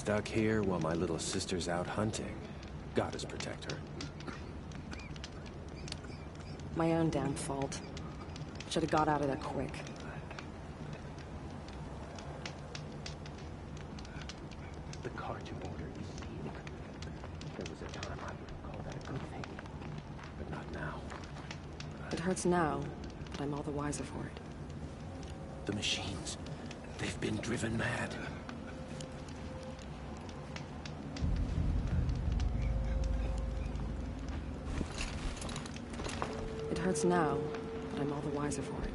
stuck here while my little sister's out hunting. Goddess protect her. My own damn fault. Should have got out of there quick. The Karja border is sealed. There was a time I would call that a good thing. But not now. It hurts now, but I'm all the wiser for it. The machines. They've been driven mad. It hurts now, but I'm all the wiser for it.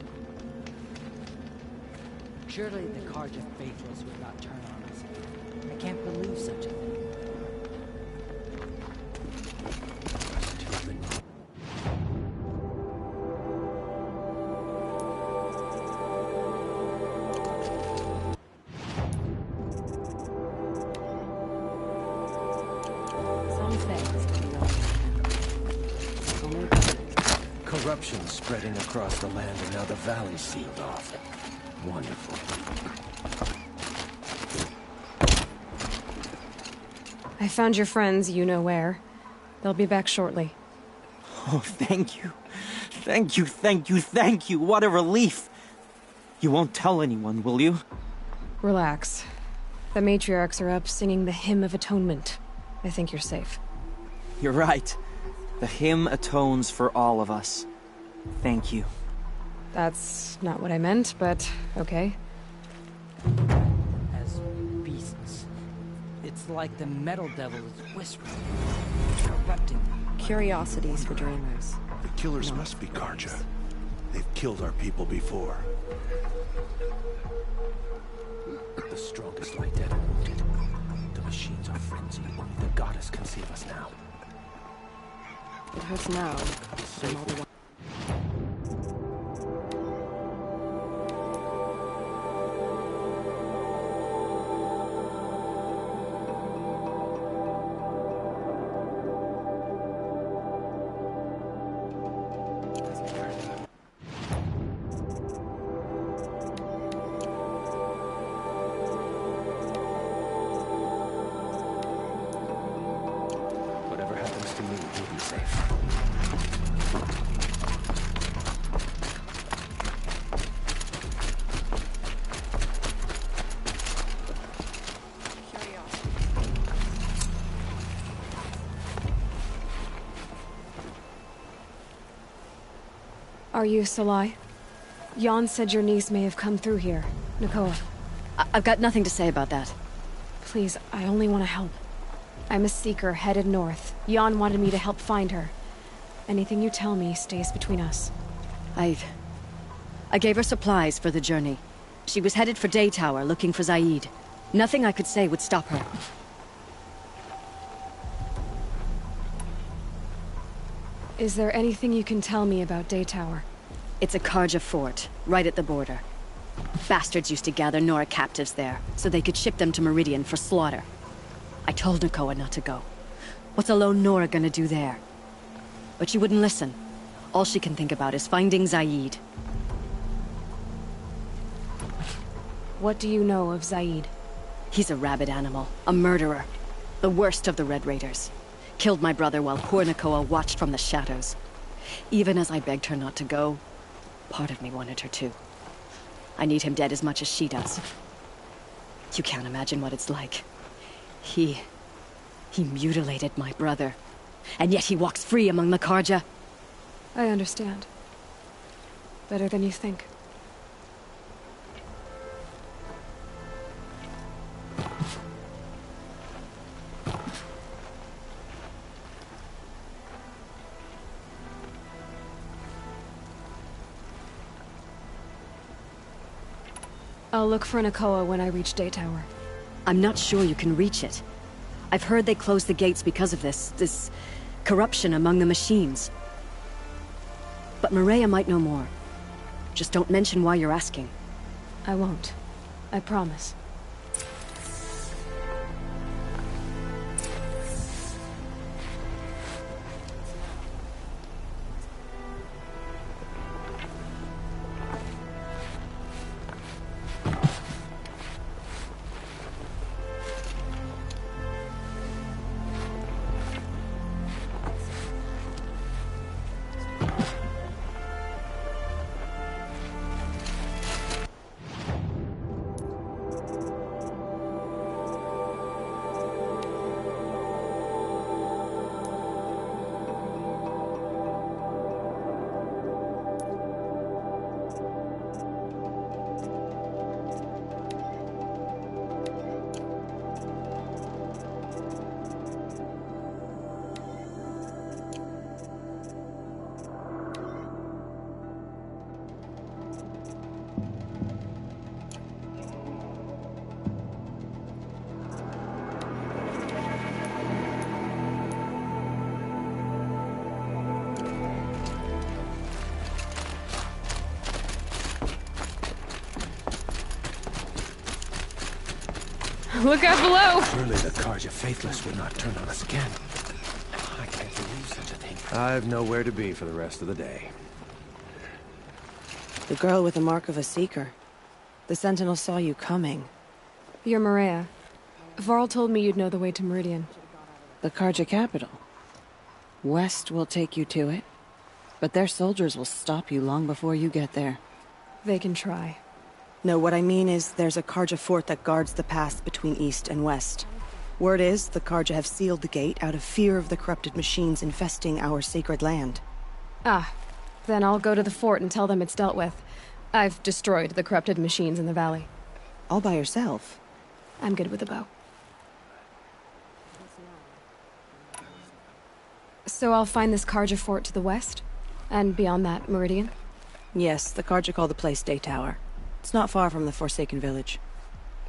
Surely the Karja faithless would not turn on us. I can't believe such a thing. Corruption spreading across the land, and now the valley's sealed off. Wonderful. I found your friends, you know where. They'll be back shortly. Oh, thank you. Thank you, thank you, thank you. What a relief. You won't tell anyone, will you? Relax. The matriarchs are up singing the Hymn of Atonement. I think you're safe. You're right. The hymn atones for all of us. Thank you. That's not what I meant, but okay. As beasts. It's like the metal devil is whispering, corrupting them. Curiosities for dreamers. The killers must be Karja. They've killed our people before. The strongest lie dead and wounded. The machines are frenzied. Only the goddess can save us now. It hurts now, but I'm all the wiser. Whatever happens to me, you'll be safe. Are you Salai? Jan said your niece may have come through here. Nakoa. I've got nothing to say about that. Please, I only want to help. I'm a seeker headed north. Jan wanted me to help find her. Anything you tell me stays between us. I gave her supplies for the journey. She was headed for Day Tower, looking for Zaid. Nothing I could say would stop her. Is there anything you can tell me about Day Tower? It's a Karja fort, right at the border. Bastards used to gather Nora captives there, so they could ship them to Meridian for slaughter. I told Nakoa not to go. What's a lone Nora gonna do there? But she wouldn't listen. All she can think about is finding Zaid. What do you know of Zaid? He's a rabid animal, a murderer. The worst of the Red Raiders. Killed my brother while poor Nakoa watched from the shadows. Even as I begged her not to go, part of me wanted her to. I need him dead as much as she does. You can't imagine what it's like. He mutilated my brother. And yet he walks free among the Karja. I understand. Better than you think. I'll look for Nakoa when I reach Day Tower. I'm not sure you can reach it. I've heard they closed the gates because of this corruption among the machines. But Maria might know more. Just don't mention why you're asking. I won't. I promise. Look out below! Surely the Karja faithless would not turn on us again. I can't believe such a thing. I've nowhere to be for the rest of the day. The girl with the mark of a seeker. The Sentinel saw you coming. You're Maria. Varl told me you'd know the way to Meridian. The Karja capital. West will take you to it, but their soldiers will stop you long before you get there. They can try. No, what I mean is there's a Karja fort that guards the pass between east and west. Word is, the Karja have sealed the gate out of fear of the corrupted machines infesting our sacred land. Ah, then I'll go to the fort and tell them it's dealt with. I've destroyed the corrupted machines in the valley. All by yourself? I'm good with a bow. So I'll find this Karja fort to the west? And beyond that, Meridian? Yes, the Karja call the place Day Tower. It's not far from the Forsaken Village.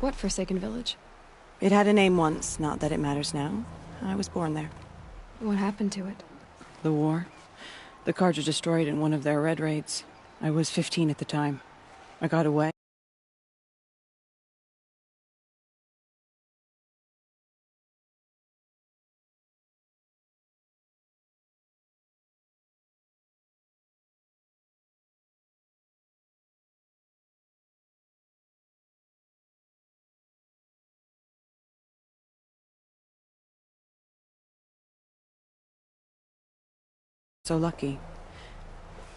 What Forsaken Village? It had a name once, not that it matters now. I was born there. What happened to it? The war. The Karja destroyed it in one of their red raids. I was 15 at the time. I got away. So lucky.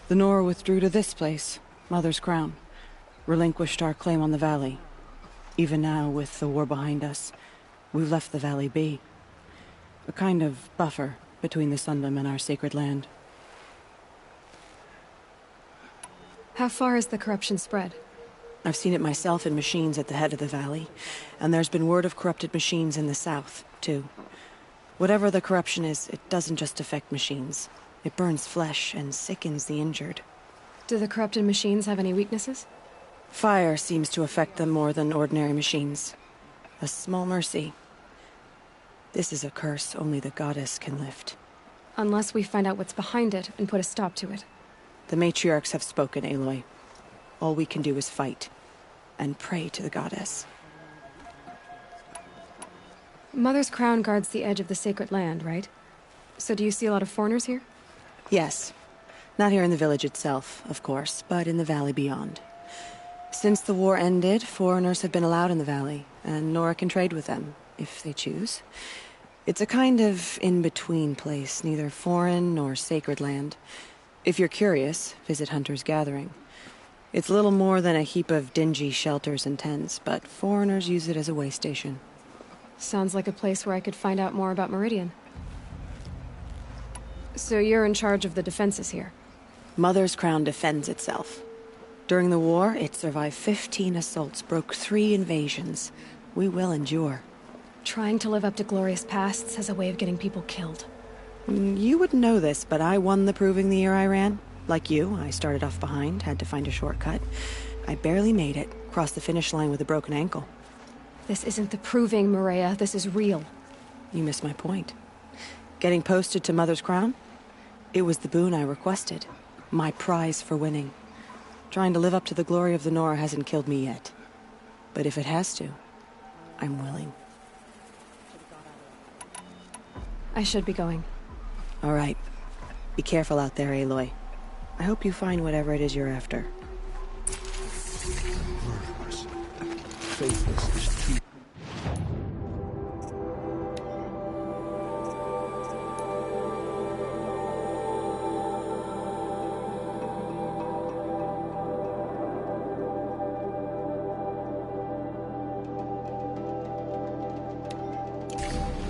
The Nora withdrew to this place, Mother's Crown. Relinquished our claim on the valley. Even now, with the war behind us, we've left the valley be. A kind of buffer between the Sundom and our sacred land. How far has the corruption spread? I've seen it myself in machines at the head of the valley, and there's been word of corrupted machines in the south, too. Whatever the corruption is, it doesn't just affect machines. It burns flesh and sickens the injured. Do the corrupted machines have any weaknesses? Fire seems to affect them more than ordinary machines. A small mercy. This is a curse only the goddess can lift. Unless we find out what's behind it and put a stop to it. The matriarchs have spoken, Aloy. All we can do is fight. And pray to the goddess. Mother's Crown guards the edge of the sacred land, right? So do you see a lot of foreigners here? Yes. Not here in the village itself, of course, but in the valley beyond. Since the war ended, foreigners have been allowed in the valley, and Nora can trade with them, if they choose. It's a kind of in-between place, neither foreign nor sacred land. If you're curious, visit Hunter's Gathering. It's little more than a heap of dingy shelters and tents, but foreigners use it as a way station. Sounds like a place where I could find out more about Meridian. So you're in charge of the defenses here? Mother's Crown defends itself. During the war, it survived 15 assaults, broke 3 invasions. We will endure. Trying to live up to glorious pasts has a way of getting people killed. You wouldn't know this, but I won the proving the year I ran. Like you, I started off behind, had to find a shortcut. I barely made it, crossed the finish line with a broken ankle. This isn't the proving, Maria. This is real. You missed my point. Getting posted to Mother's Crown? It was the boon I requested. My prize for winning. Trying to live up to the glory of the Nora hasn't killed me yet. But if it has to, I'm willing. I should be going. All right. Be careful out there, Aloy. I hope you find whatever it is you're after. Murderers. Faithless is too.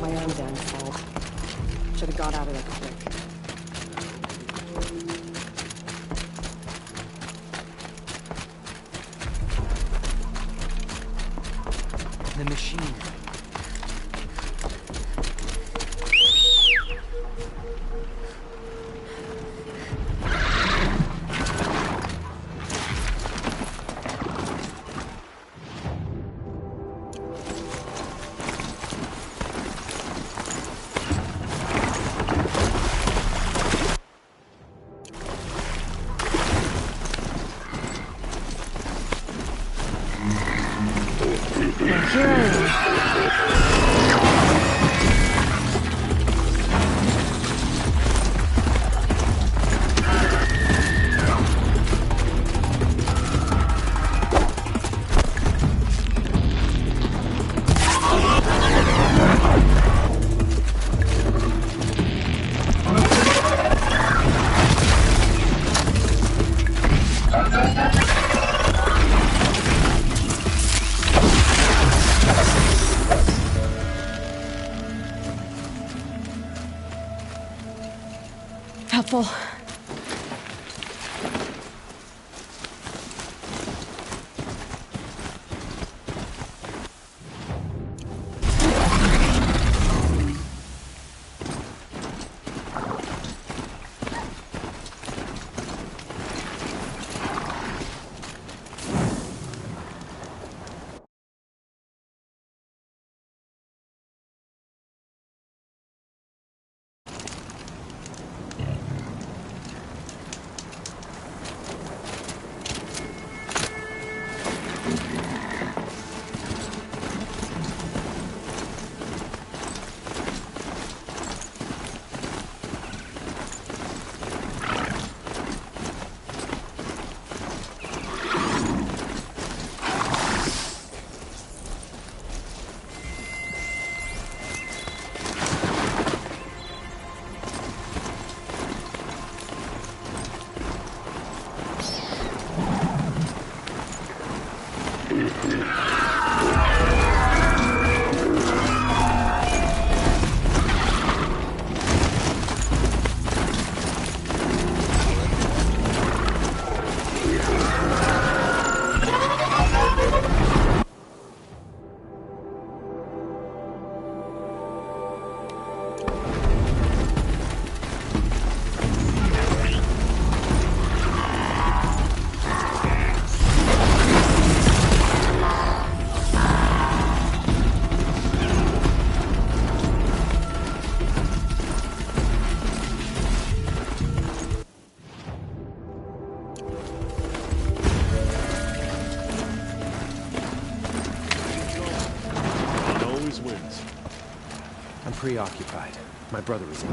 My own damn fault. Should have got out of there quick. The machine. Well, here I am. careful. I'm preoccupied. My brother is ill.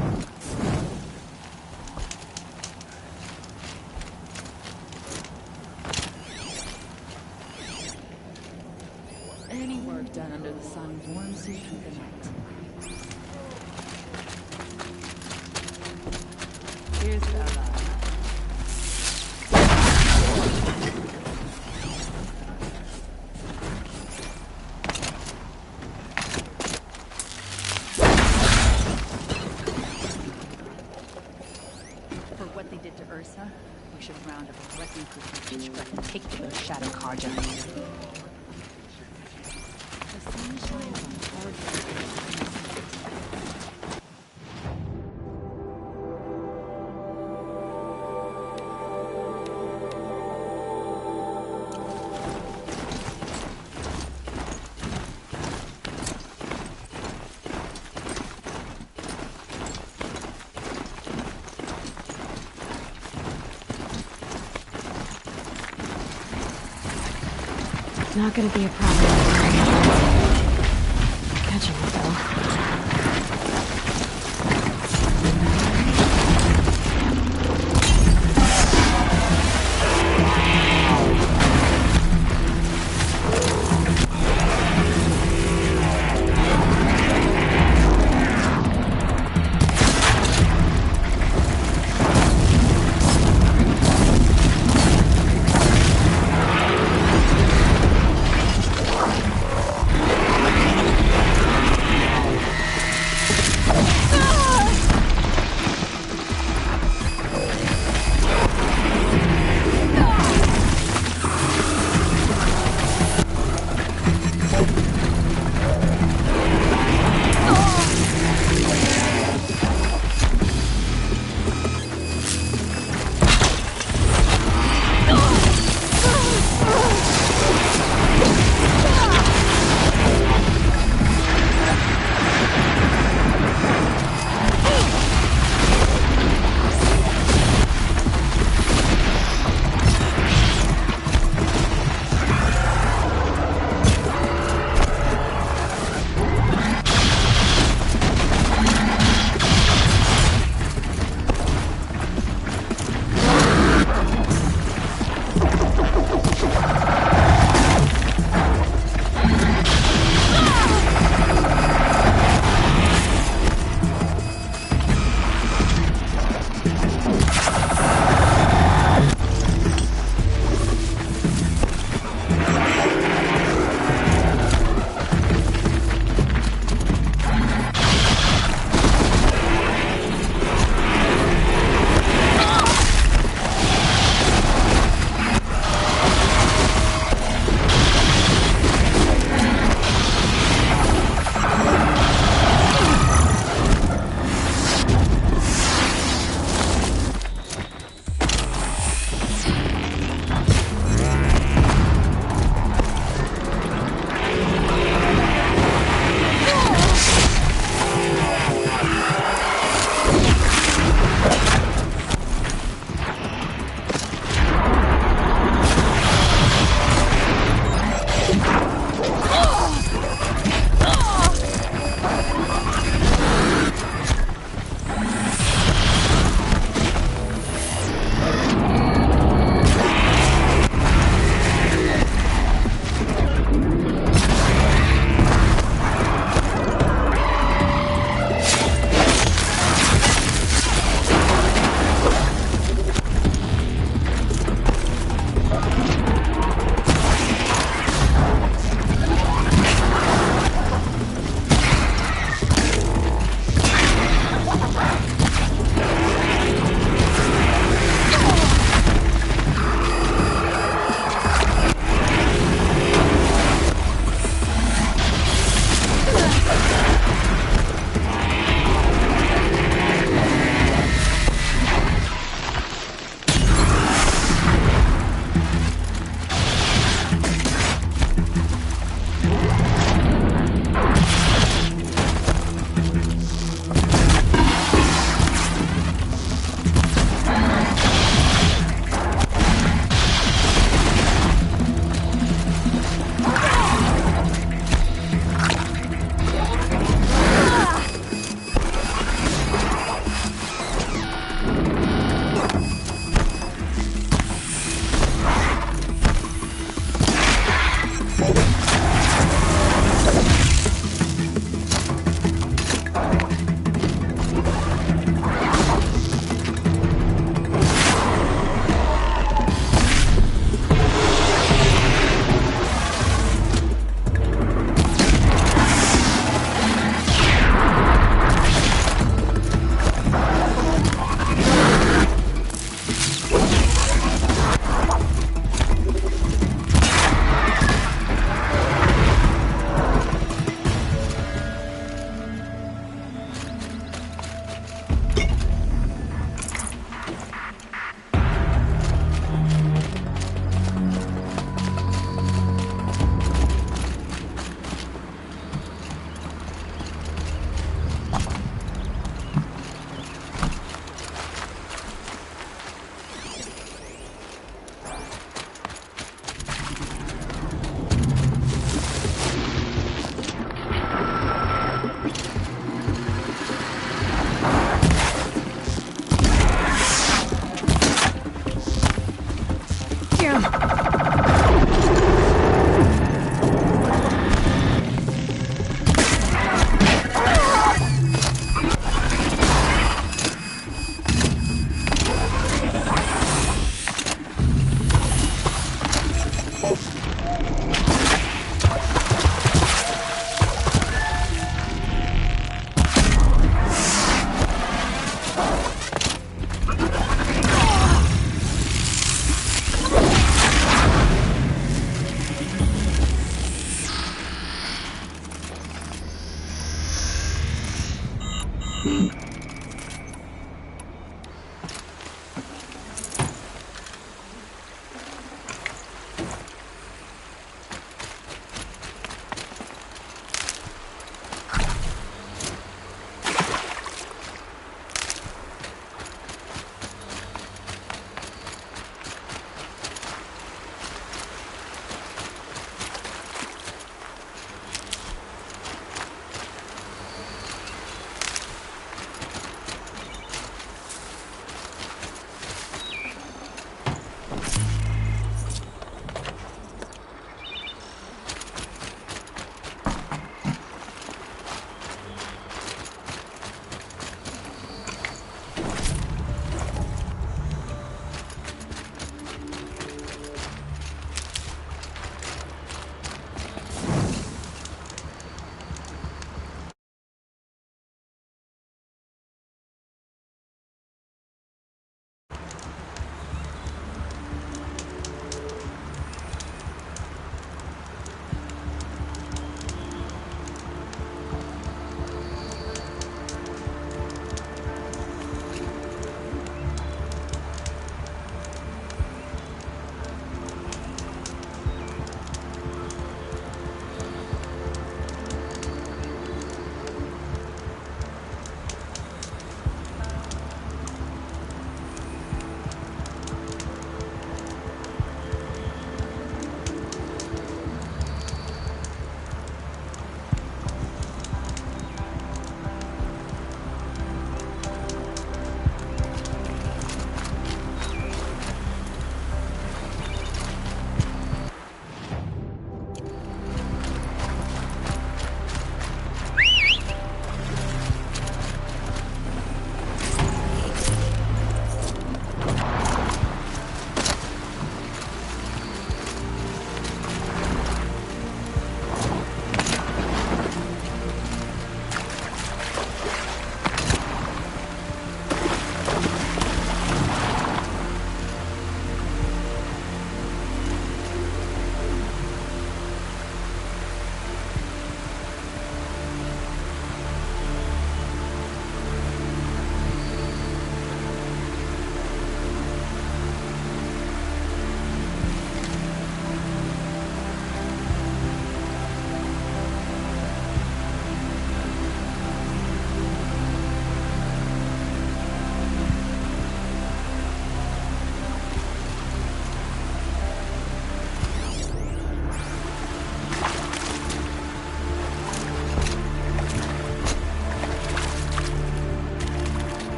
Any work done under the sun warms you through the night. Here's Bella. For what they did to Ursa, we should round up a wrecking crew from Pitchcraft and take them to Shadow Karja. The sun shines on hard surfaces. Not gonna be a problem. Catching it, though.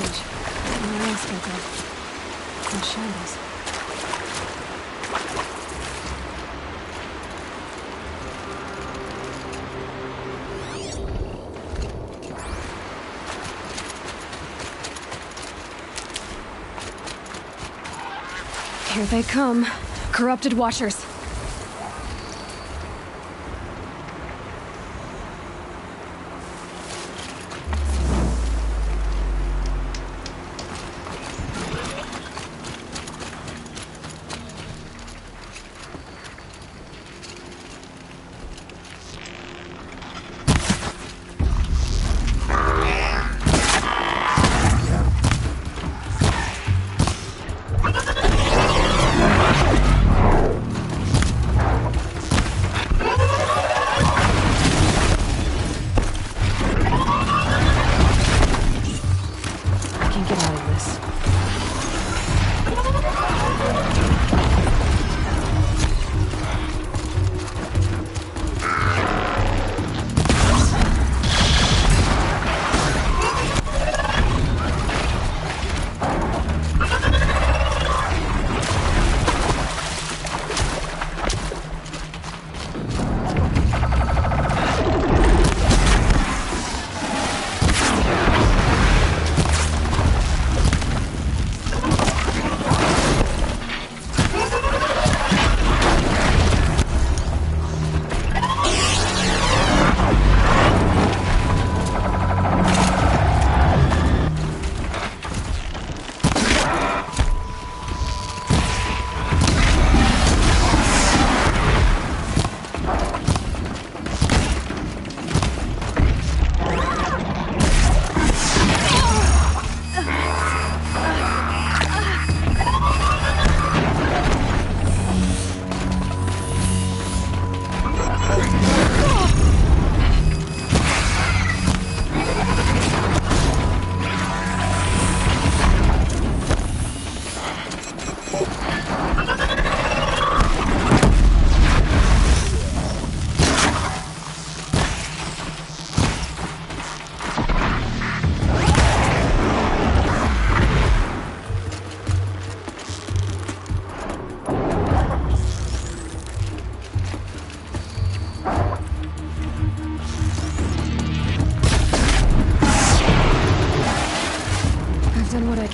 village. No else spoke of. It's in shambles. Here they come. Corrupted Watchers.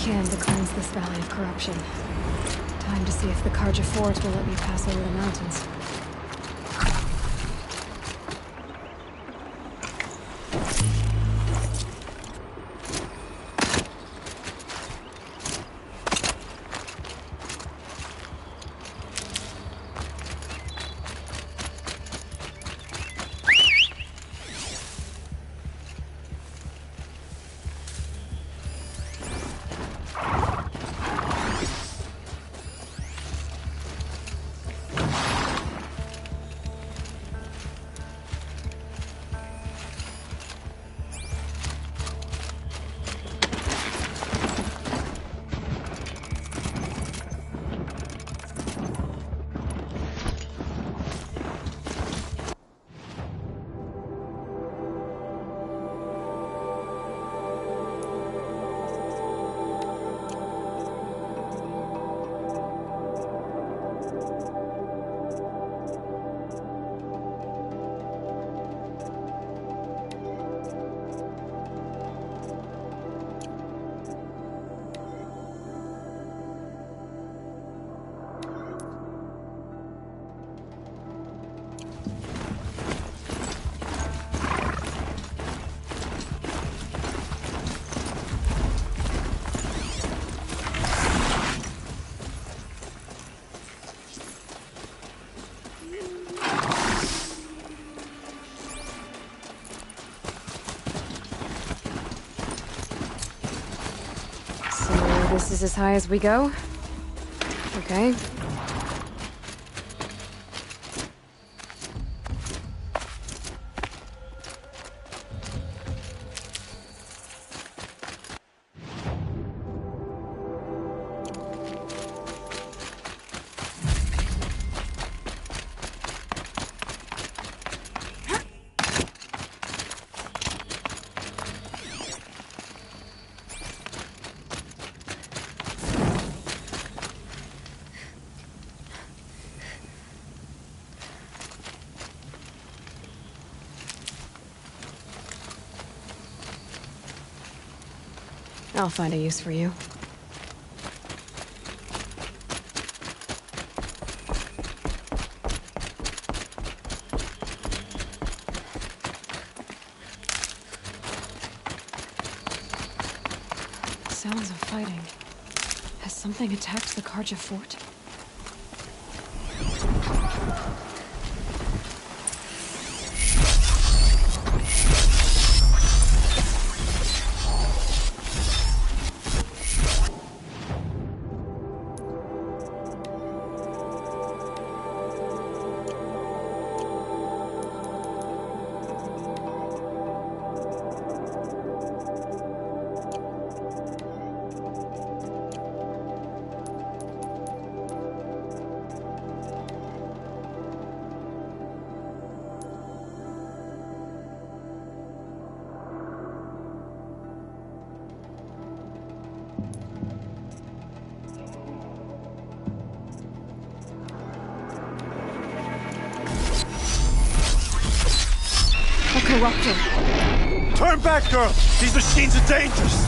To cleanse this valley of corruption. Time to see if the Karja Fort will let me pass over the mountains. This is as high as we go? Okay. I'll find a use for you. Sounds of fighting. Has something attacked the Karja fort? Corruptor. Turn back, girl! These machines are dangerous!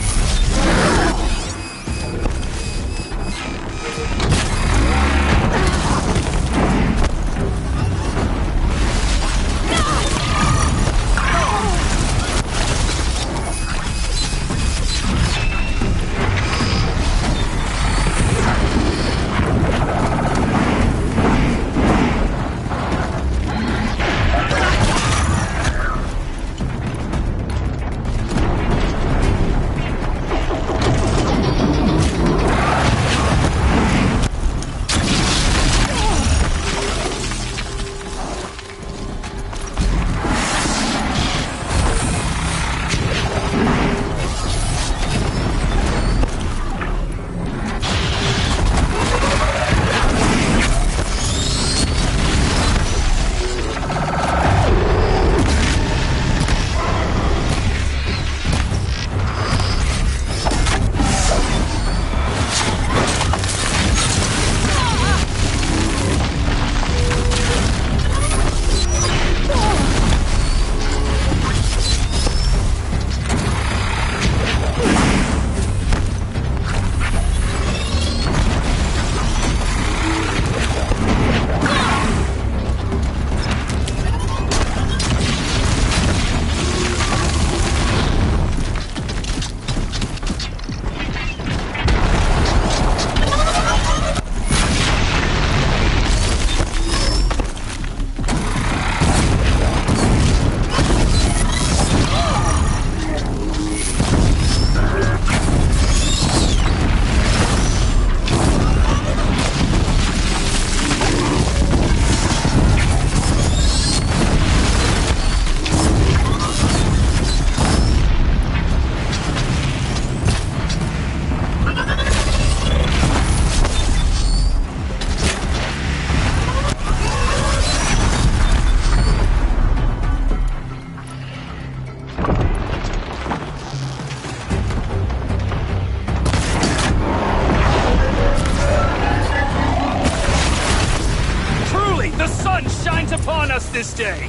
This day.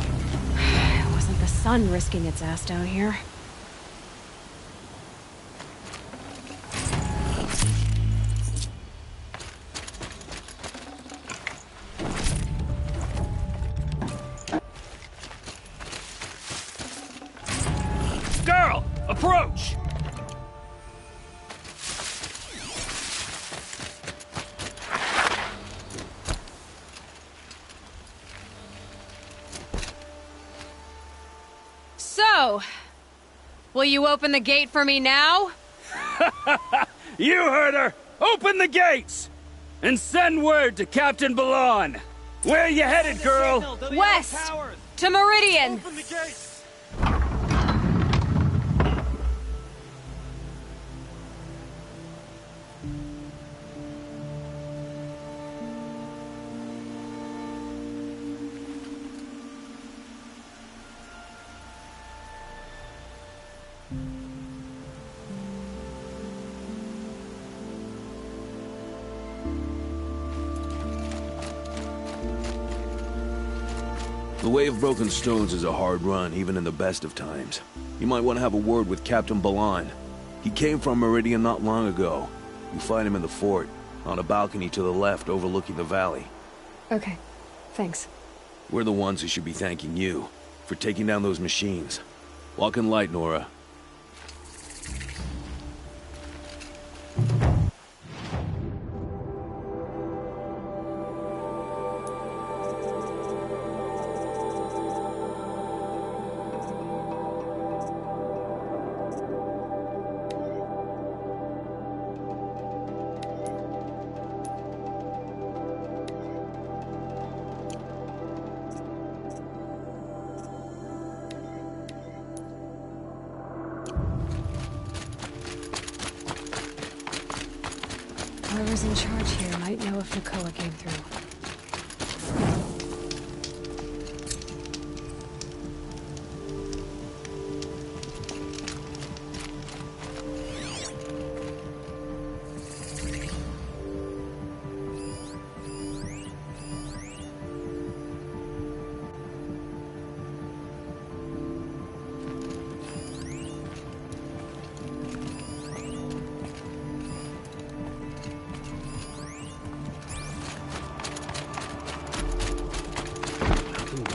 It wasn't the sun risking its ass down here. Girl, approach! So, will you open the gate for me now? You heard her! Open the gates! And send word to Captain Balan. Where you headed, girl? West! To Meridian! Open the gates! The Way of Broken Stones is a hard run, even in the best of times. You might want to have a word with Captain Balan. He came from Meridian not long ago. You find him in the fort, on a balcony to the left overlooking the valley. Okay, thanks. We're the ones who should be thanking you for taking down those machines. Walk in light, Nora. Whoever's in charge here might know if Nakoa came through.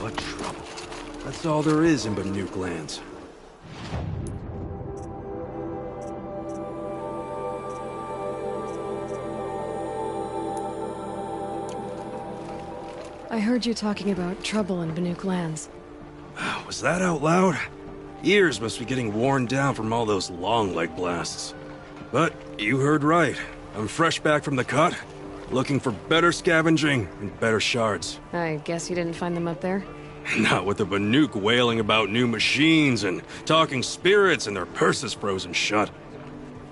What trouble. That's all there is in Banuk lands. I heard you talking about trouble in Banuk lands. Was that out loud? Ears must be getting worn down from all those long leg blasts. But you heard right. I'm fresh back from the cut, looking for better scavenging and better shards. I guess you didn't find them up there? Not with the Banuk wailing about new machines and talking spirits and their purses frozen shut.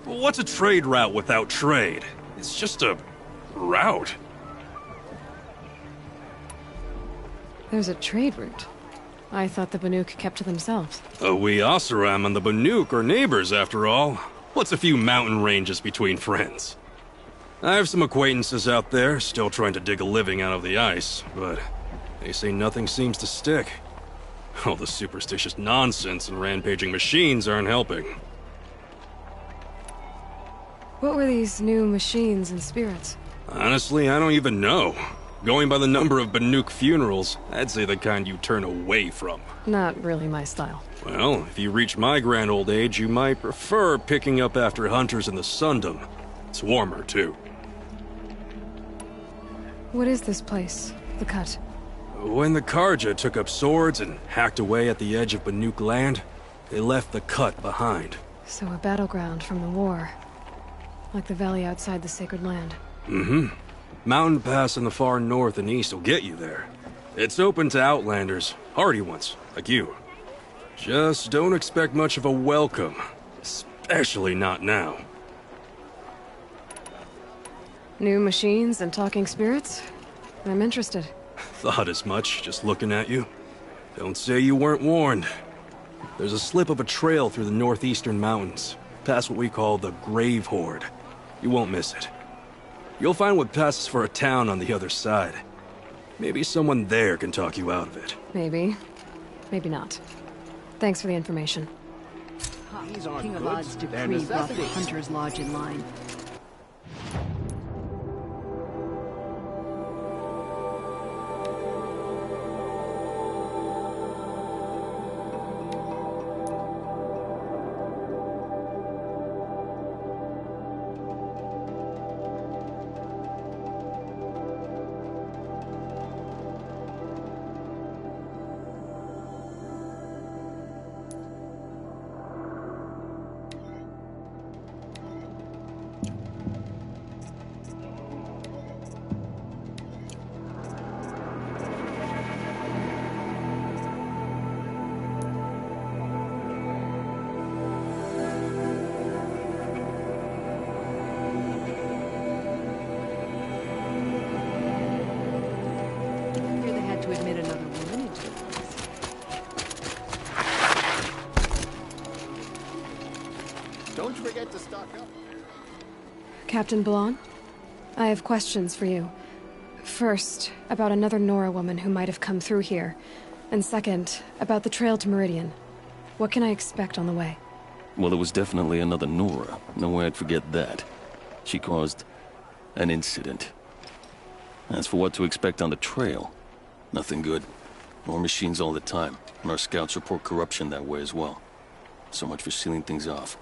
What's a trade route without trade? It's just a route. There's a trade route. I thought the Banuk kept to themselves. We Oseram and the Banuk are neighbors, after all. What's a few mountain ranges between friends? I have some acquaintances out there, still trying to dig a living out of the ice, but they say nothing seems to stick. All the superstitious nonsense and rampaging machines aren't helping. What were these new machines and spirits? Honestly, I don't even know. Going by the number of Banuk funerals, I'd say the kind you turn away from. Not really my style. Well, if you reach my grand old age, you might prefer picking up after hunters in the Sundom. It's warmer, too. What is this place? The Cut? When the Karja took up swords and hacked away at the edge of Banuk land, they left the Cut behind. So a battleground from the war. Like the valley outside the Sacred Land. Mm-hmm. Mountain Pass in the far north and east will get you there. It's open to outlanders, hardy ones, like you. Just don't expect much of a welcome, especially not now. New machines and talking spirits? I'm interested. Thought as much, just looking at you. Don't say you weren't warned. There's a slip of a trail through the northeastern mountains, past what we call the Grave Horde. You won't miss it. You'll find what passes for a town on the other side. Maybe someone there can talk you out of it. Maybe. Maybe not. Thanks for the information. King Alad's decree brought the Hunter's Lodge in line. Don't forget to stock up. Captain Blanc, I have questions for you. First, about another Nora woman who might have come through here. And second, about the trail to Meridian. What can I expect on the way? Well, it was definitely another Nora. No way I'd forget that. She caused an incident. As for what to expect on the trail, nothing good. More machines all the time, and our scouts report corruption that way as well. So much for sealing things off.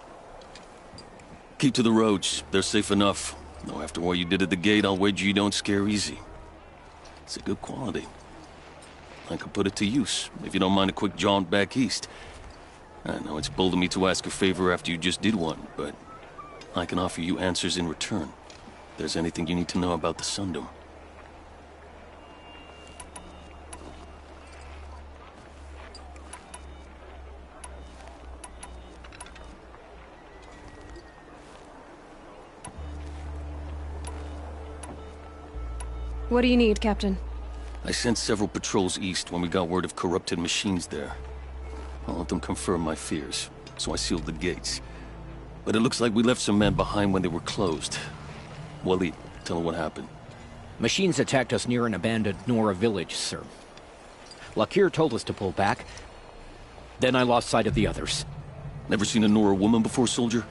Keep to the roads. They're safe enough. Though after what you did at the gate, I'll wager you don't scare easy. It's a good quality. I could put it to use, if you don't mind a quick jaunt back east. I know it's bold of me to ask a favor after you just did one, but I can offer you answers in return. If there's anything you need to know about the Sundom. What do you need, Captain? I sent several patrols east when we got word of corrupted machines there. I'll let them confirm my fears, so I sealed the gates. But it looks like we left some men behind when they were closed. Waleed, tell them what happened. Machines attacked us near an abandoned Nora village, sir. Lakir told us to pull back. Then I lost sight of the others. Never seen a Nora woman before, soldier?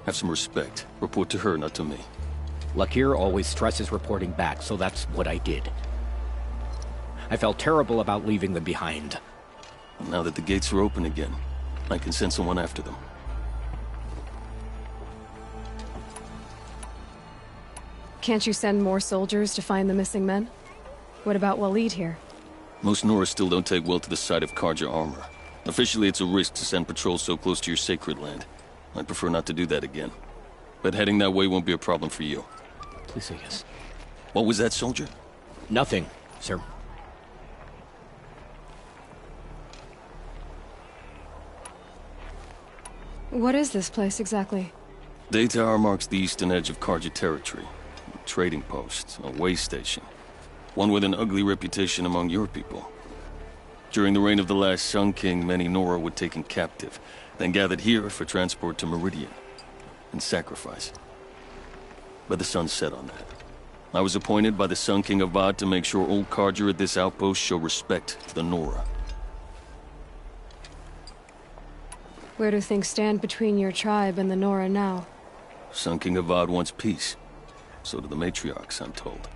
Have some respect. Report to her, not to me. Lakir always stresses reporting back, so that's what I did. I felt terrible about leaving them behind. And now that the gates are open again, I can send someone after them. Can't you send more soldiers to find the missing men? What about Waleed here? Most Nora still don't take well to the sight of Karja armor. Officially, it's a risk to send patrols so close to your sacred land. I'd prefer not to do that again. But heading that way won't be a problem for you. Please say yes. What was that, soldier? Nothing, sir. What is this place exactly? Day Tower marks the eastern edge of Karja territory. A trading post, a way station. One with an ugly reputation among your people. During the reign of the last Sun King, many Nora were taken captive, then gathered here for transport to Meridian and sacrifice. But the sun set on that. I was appointed by the Sun King Avad to make sure old Karja at this outpost show respect to the Nora. Where do things stand between your tribe and the Nora now? Sun King Avad wants peace. So do the matriarchs, I'm told.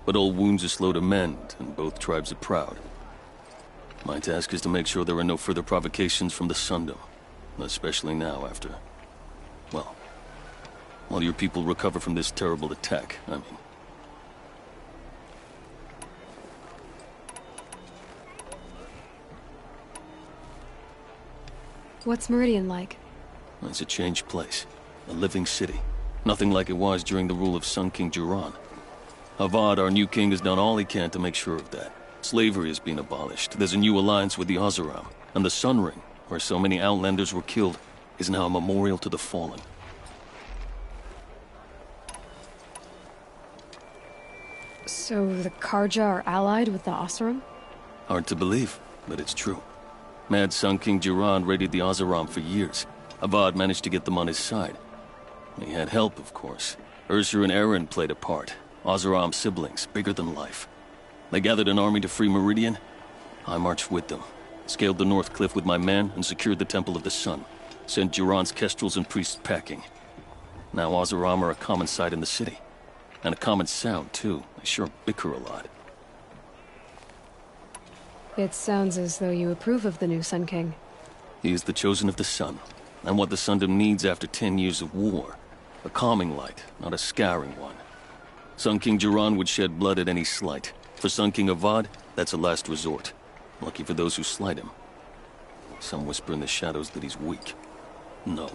But old wounds are slow to mend, and both tribes are proud. My task is to make sure there are no further provocations from the Sundom. Especially now after... well... while your people recover from this terrible attack, I mean. What's Meridian like? It's a changed place. A living city. Nothing like it was during the rule of Sun King Jiran. Avad, our new king, has done all he can to make sure of that. Slavery has been abolished. There's a new alliance with the Oseram. And the Sun Ring, where so many Outlanders were killed, is now a memorial to the fallen. So the Karja are allied with the Oseram? Hard to believe, but it's true. Mad Sun King Jiran raided the Oseram for years. Avad managed to get them on his side. He had help, of course. Ursa and Eren played a part. Oseram siblings, bigger than life. They gathered an army to free Meridian. I marched with them. Scaled the North Cliff with my men and secured the Temple of the Sun. Sent Jiran's kestrels and priests packing. Now Oseram are a common sight in the city. And a common sound, too. They sure bicker a lot. It sounds as though you approve of the new Sun King. He is the chosen of the Sun, and what the Sundom needs after 10 years of war. A calming light, not a scouring one. Sun King Jiran would shed blood at any slight. For Sun King Avad, that's a last resort. Lucky for those who slight him. Some whisper in the shadows that he's weak. No.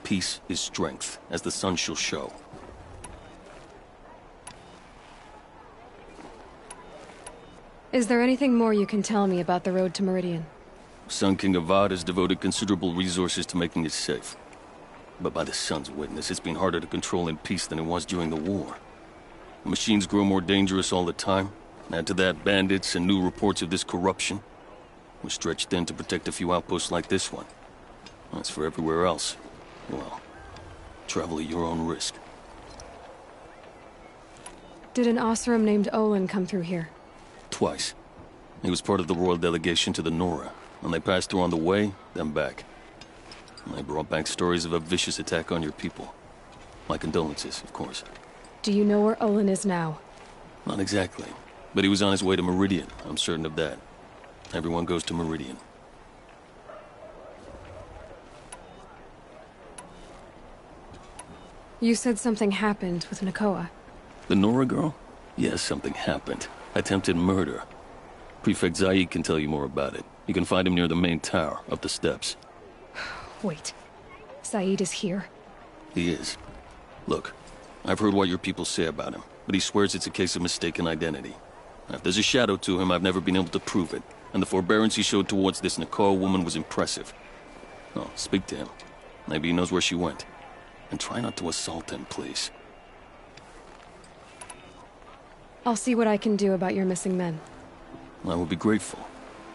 Peace is strength, as the sun shall show. Is there anything more you can tell me about the road to Meridian? Sun King Avad has devoted considerable resources to making it safe. But by the sun's witness, it's been harder to control in peace than it was during the war. Machines grow more dangerous all the time. Add to that bandits and new reports of this corruption. We're stretched thin to protect a few outposts like this one. As for everywhere else, well, travel at your own risk. Did an Oseram named Olin come through here? Twice. He was part of the royal delegation to the Nora, and they passed through on the way, then back. I brought back stories of a vicious attack on your people. My condolences, of course. Do you know where Olin is now? Not exactly, but he was on his way to Meridian. I'm certain of that. Everyone goes to Meridian. You said something happened with Nakoa. The Nora girl? Yes, something happened. Attempted murder. Prefect Zaid can tell you more about it. You can find him near the main tower, up the steps. Wait. Saeed is here? He is. Look, I've heard what your people say about him, but he swears it's a case of mistaken identity. Now, if there's a shadow to him, I've never been able to prove it, and the forbearance he showed towards this Nakoa woman was impressive. Oh, speak to him. Maybe he knows where she went. And try not to assault him, please. I'll see what I can do about your missing men. I would be grateful,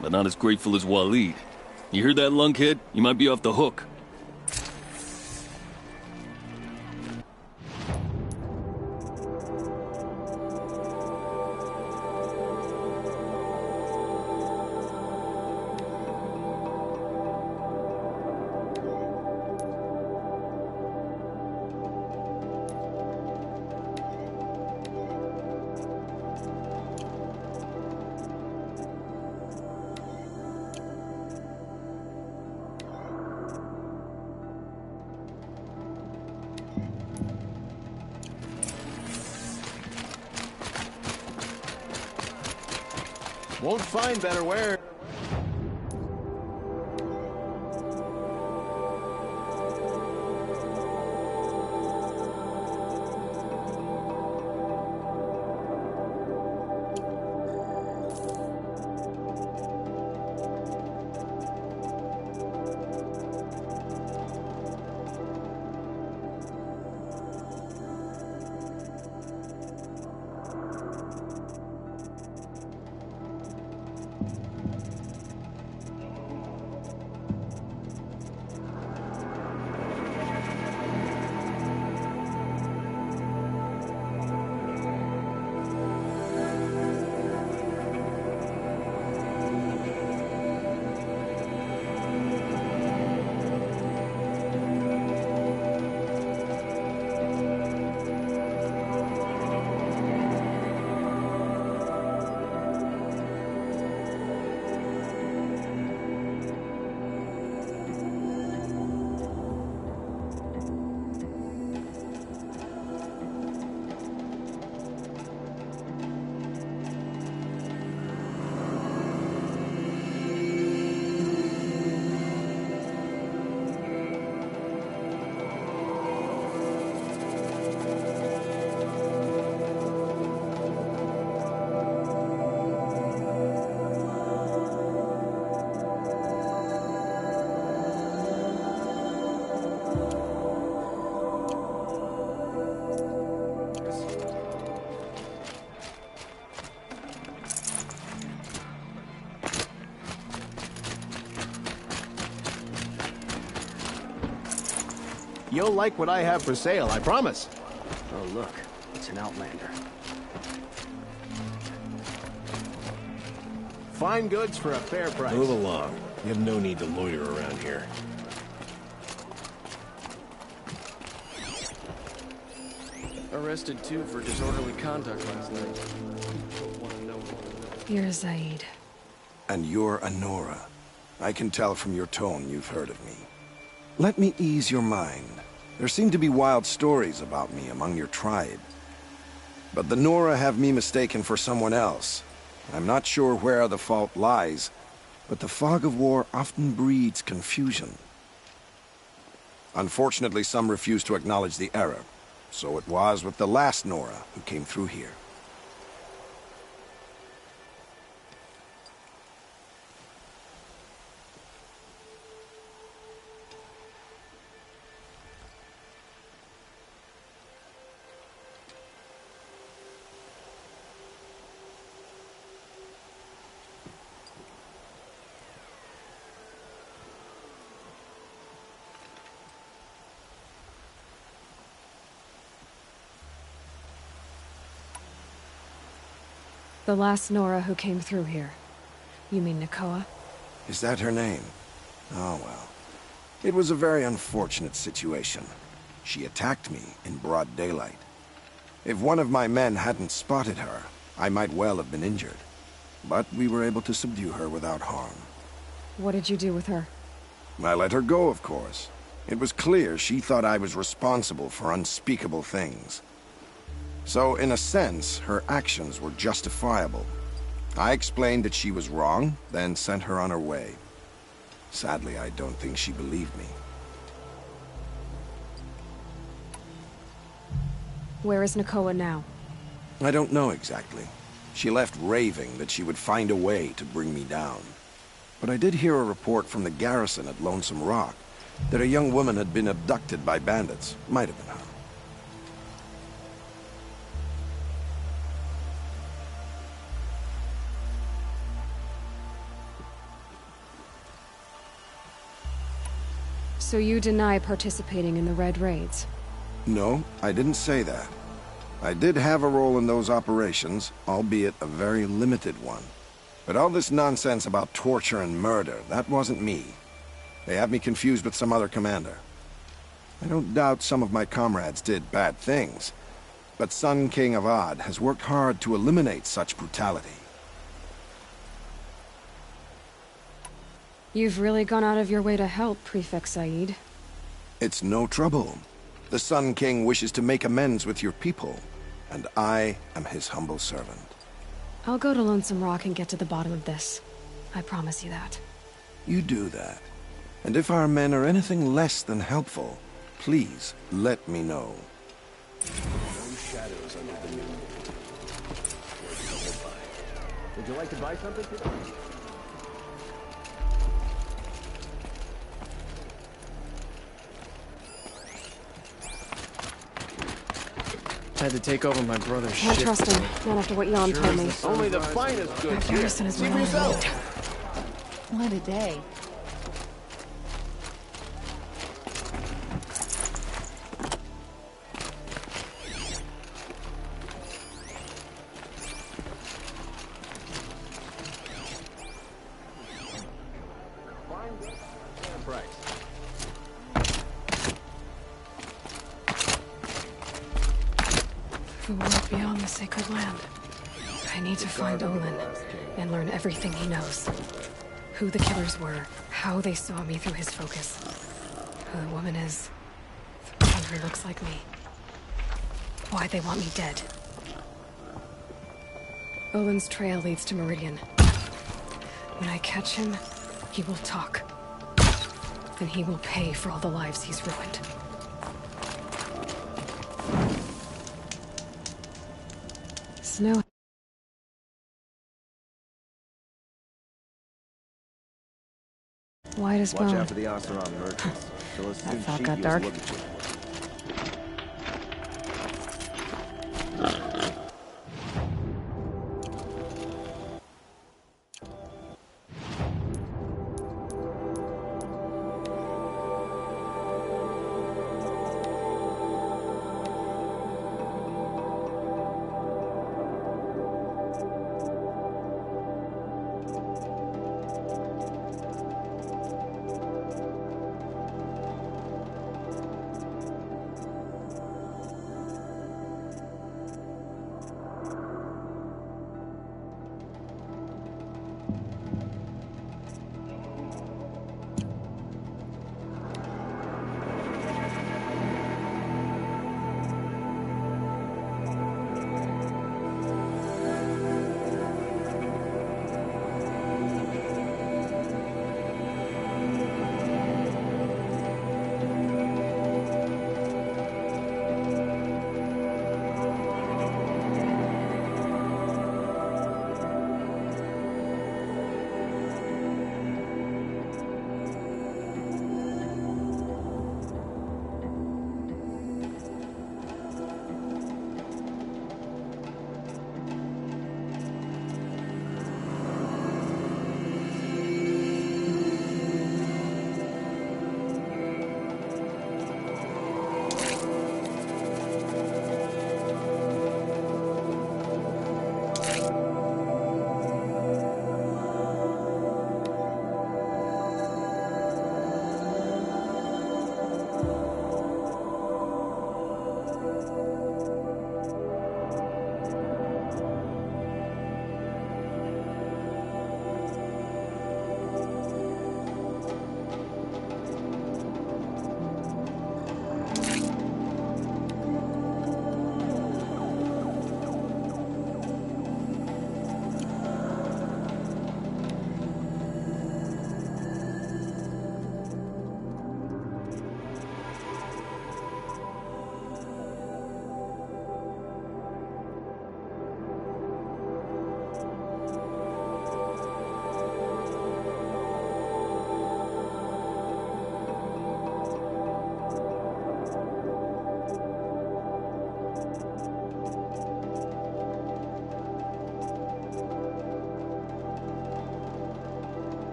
but not as grateful as Waleed. You hear that, lunkhead? You might be off the hook. Won't find better wear. You'll like what I have for sale, I promise. Oh, look. It's an Outlander. Fine goods for a fair price. Move along. You have no need to loiter around here. Arrested too for disorderly conduct last night. You're Zaid. And you're Anora. I can tell from your tone you've heard of me. Let me ease your mind. There seem to be wild stories about me among your tribe. But the Nora have me mistaken for someone else. I'm not sure where the fault lies, but the fog of war often breeds confusion. Unfortunately, some refuse to acknowledge the error. So it was with the last Nora who came through here. The last Nora who came through here. You mean Nakoa? Is that her name? Oh well. It was a very unfortunate situation. She attacked me in broad daylight. If one of my men hadn't spotted her, I might well have been injured. But we were able to subdue her without harm. What did you do with her? I let her go, of course. It was clear she thought I was responsible for unspeakable things. So, in a sense, her actions were justifiable. I explained that she was wrong, then sent her on her way. Sadly, I don't think she believed me. Where is Nakoa now? I don't know exactly. She left raving that she would find a way to bring me down. But I did hear a report from the garrison at Lonesome Rock that a young woman had been abducted by bandits. Might have been her. So you deny participating in the Red Raids? No, I didn't say that. I did have a role in those operations, albeit a very limited one. But all this nonsense about torture and murder, that wasn't me. They have me confused with some other commander. I don't doubt some of my comrades did bad things, but Sun King of Odd has worked hard to eliminate such brutality. You've really gone out of your way to help, Prefect Said. It's no trouble. The Sun King wishes to make amends with your people, and I am his humble servant. I'll go to Lonesome Rock and get to the bottom of this. I promise you that. You do that. And if our men are anything less than helpful, please let me know. No shadows under the moon. Would you like to buy something today? Had to take over my brother's Can't shit. trust him, not after what Jan told me. Only the finest goods That here. garrison is See for what I yourself. need. What a day. The world beyond the sacred land. I need to find Olin and learn everything he knows. Who the killers were, how they saw me through his focus. Who the woman is, the one who looks like me. Why they want me dead. Olin's trail leads to Meridian. When I catch him, he will talk. Then he will pay for all the lives he's ruined. Snow. White as Watch bone. out for the Oseram merchants. They'll as That soon felt cheat got you dark. as look at you.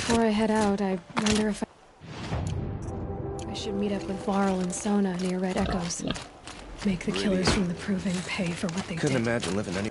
Before I head out, I wonder if I should meet up with Varl and Sona near Red Echoes. Make the killers from the Proving pay for what they did. Couldn't imagine living any...